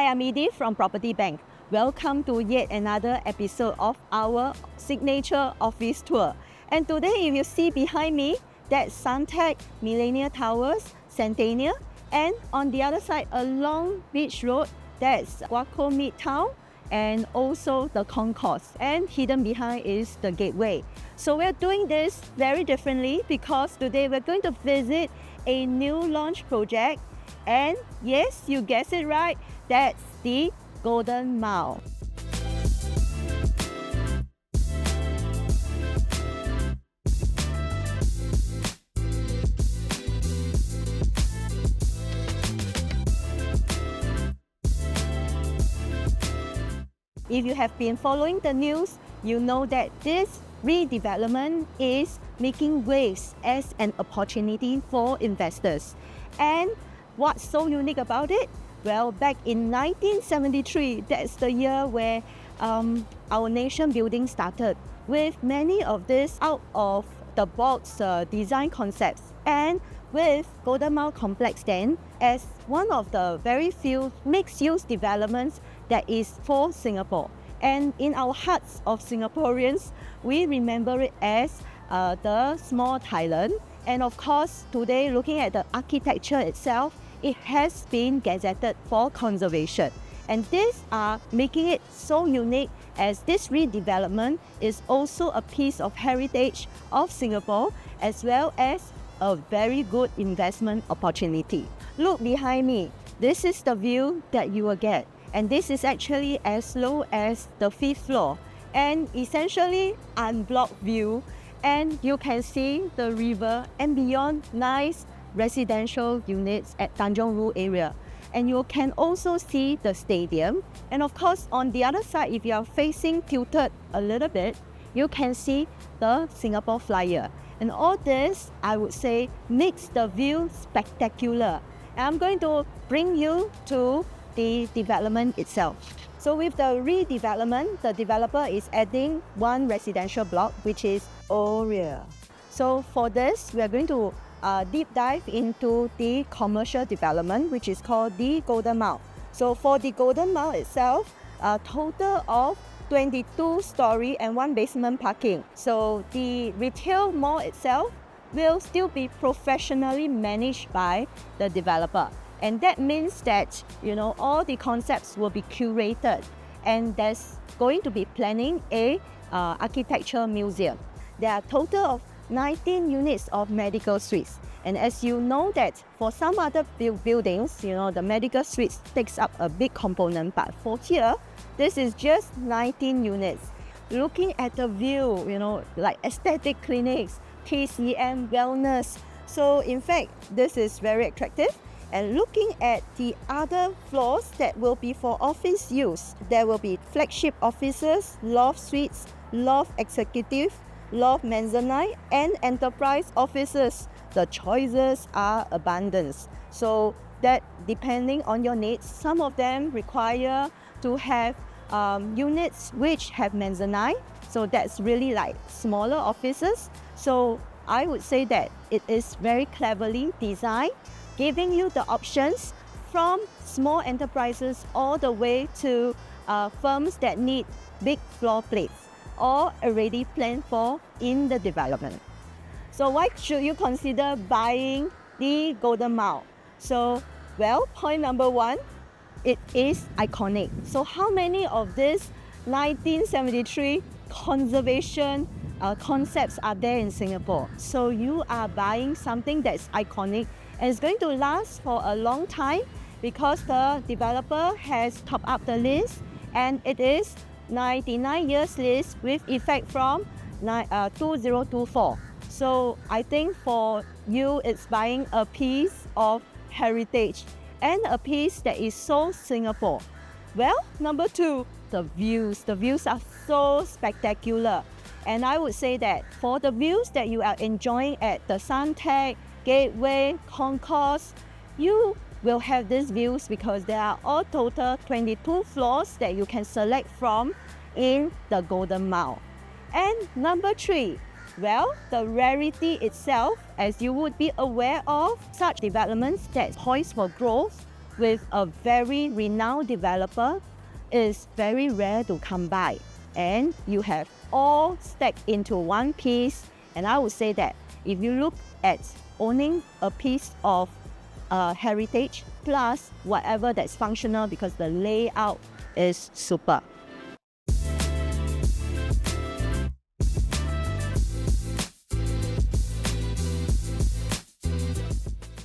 Hi, I'm Edie from PropertyBank. Welcome to yet another episode of our signature office tour. And today, if you see behind me, that's Suntec, Millennium Towers, Centennial, and on the other side along Beach Road, that's Guaco Midtown, and also the concourse. And hidden behind is the gateway. So we're doing this very differently because today we're going to visit a new launch project. And yes, you guessed it right, that's the Golden Mile. If you have been following the news, you know that this redevelopment is making waves as an opportunity for investors. And what's so unique about it? Well, back in 1973, that's the year where our nation building started, with many of these out-of-the-box design concepts. And with Golden Mile Complex then, as one of the very few mixed-use developments that is for Singapore. And in our hearts of Singaporeans, we remember it as the small Thailand. And of course, today, looking at the architecture itself, it has been gazetted for conservation. And these are making it so unique, as this redevelopment is also a piece of heritage of Singapore, as well as a very good investment opportunity. Look behind me. This is the view that you will get. And this is actually as low as the 5th floor, and essentially unblocked view. And you can see the river and beyond nice residential units at Tanjong Rhu area. And you can also see the stadium. And of course, on the other side, if you are facing tilted a little bit, you can see the Singapore Flyer. And all this, I would say, makes the view spectacular. And I'm going to bring you to the development itself. So with the redevelopment, the developer is adding one residential block, which is Oria. So for this, we are going to deep dive into the commercial development, which is called the Golden Mile. So for the Golden Mile itself, a total of 22-story and 1 basement parking. So the retail mall itself will still be professionally managed by the developer. And that means that, all the concepts will be curated, and there's going to be planning a architecture museum. There are a total of 19 units of medical suites. And as you know that for some other buildings, the medical suites takes up a big component, but for here, this is just 19 units. Looking at the view, like aesthetic clinics, TCM, wellness. So in fact, this is very attractive. And looking at the other floors that will be for office use, there will be flagship offices, loft suites, loft executive, loft mezzanine, and enterprise offices. The choices are abundant. So that depending on your needs, some of them require to have units which have mezzanine. So that's really like smaller offices. So I would say that it is very cleverly designed, giving you the options from small enterprises all the way to firms that need big floor plates, or already planned for in the development. So why should you consider buying the Golden Mile? So, point number one, it is iconic. So how many of these 1973 conservation concepts are there in Singapore? So you are buying something that's iconic, and it's going to last for a long time because the developer has topped up the list, and it is 99 years lease with effect from 2024. So I think for you, it's buying a piece of heritage and a piece that is so Singapore. Number two, the views. The views are so spectacular. And I would say that for the views that you are enjoying at the Suntec, Gateway, Concourse, you will have these views because there are all total 22 floors that you can select from in the Golden Mile. And number three, the rarity itself, as you would be aware of, such developments that's poised for growth with a very renowned developer is very rare to come by. And you have all stacked into one piece. And I would say that if you look at owning a piece of heritage plus whatever that's functional, because the layout is super.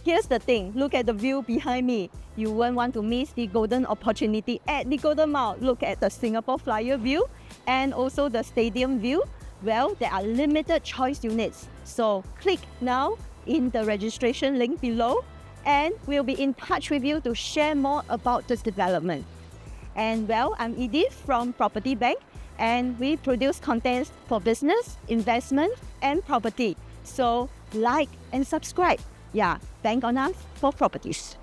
Here's the thing, look at the view behind me. You won't want to miss the golden opportunity at the Golden Mile. Look at the Singapore Flyer view and also the stadium view. Well, there are limited choice units. So click now in the registration link below and we'll be in touch with you to share more about this development. And well, I'm Edith from PropertyBank and we produce contents for business, investment and property. So like and subscribe. Yeah, bank on us for properties.